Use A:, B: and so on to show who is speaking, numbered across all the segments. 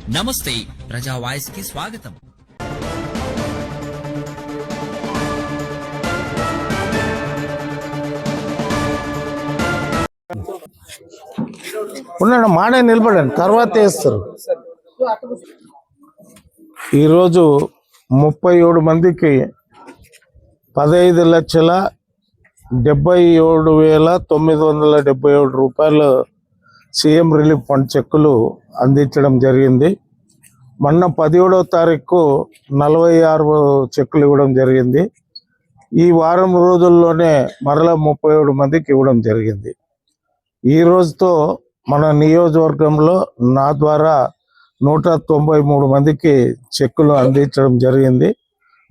A: నమస్తే ప్రజా వాయిస్ కి స్వాగతం.
B: ఉన్నాడు మాడే నిలబడండి, తర్వాత వేస్తారు. ఈరోజు 37 మందికి 15,77,977 రూపాయలు సీఎం రిలీఫ్ ఫండ్ చెక్కులు అందించడం జరిగింది. మొన్న 17వ తారీఖు 46 చెక్కులు ఇవ్వడం జరిగింది. ఈ వారం రోజుల్లోనే మరలా 37 మందికి ఇవ్వడం జరిగింది. ఈ రోజుతో మన నియోజకవర్గంలో నా ద్వారా 193 మందికి చెక్కులు అందించడం జరిగింది.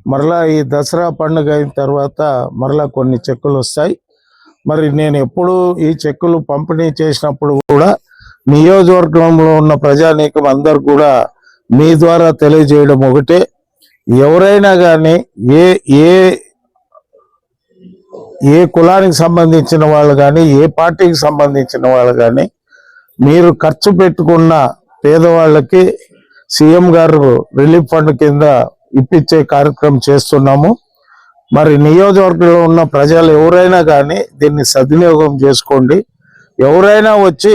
B: మరలా ఈ దసరా పండుగ అయిన తర్వాత మరలా కొన్ని చెక్కులు వస్తాయి. మరి నేను ఎప్పుడు ఈ చెక్కులు పంపిణీ చేసినప్పుడు కూడా నియోజకవర్గంలో ఉన్న ప్రజానీకం అందరు కూడా మీ ద్వారా తెలియజేయడం ఒకటే, ఎవరైనా కానీ ఏ కులానికి సంబంధించిన వాళ్ళు కానీ ఏ పార్టీకి సంబంధించిన వాళ్ళు కానీ మీరు ఖర్చు పెట్టుకున్న పేదవాళ్ళకి సీఎం గారు రిలీఫ్ ఫండ్ కింద ఇప్పించే కార్యక్రమం చేస్తున్నాము. మరి నియోజకవర్గంలో ఉన్న ప్రజలు ఎవరైనా కానీ దీన్ని సద్వినియోగం చేసుకోండి. ఎవరైనా వచ్చి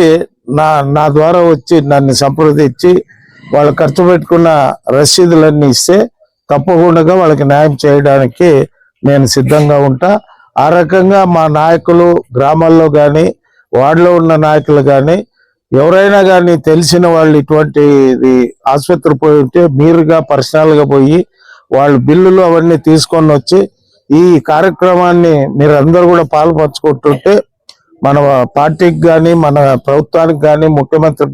B: నా ద్వారా వచ్చి నన్ను సంప్రదించి వాళ్ళు ఖర్చు పెట్టుకున్న రసీదులన్నీ ఇస్తే తప్పకుండా వాళ్ళకి న్యాయం చేయడానికి నేను సిద్ధంగా ఉంటా. ఆ రకంగా మా నాయకులు గ్రామాల్లో కానీ వార్డులో ఉన్న నాయకులు కానీ ఎవరైనా కానీ తెలిసిన వాళ్ళు ఇటువంటిది ఆసుపత్రి పోయి ఉంటే మీరుగా పర్సనల్గా పోయి వాళ్ళ బిల్లులు అవన్నీ తీసుకొని వచ్చి ఈ కార్యక్రమాన్ని మీరు అందరూ కూడా పాల్పంచుకుంటుంటే మన పార్టీకి కానీ మన ప్రభుత్వానికి కానీ ముఖ్యమంత్రి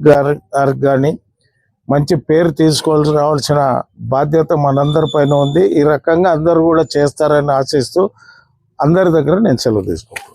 B: గారికి కానీ మంచి పేరు తీసుకోవాల్సి రావాల్సిన బాధ్యత మనందరి పైన ఉంది. ఈ రకంగా అందరూ కూడా చేస్తారని ఆశిస్తూ అందరి దగ్గర నేను సెలవు తీసుకుంటాను.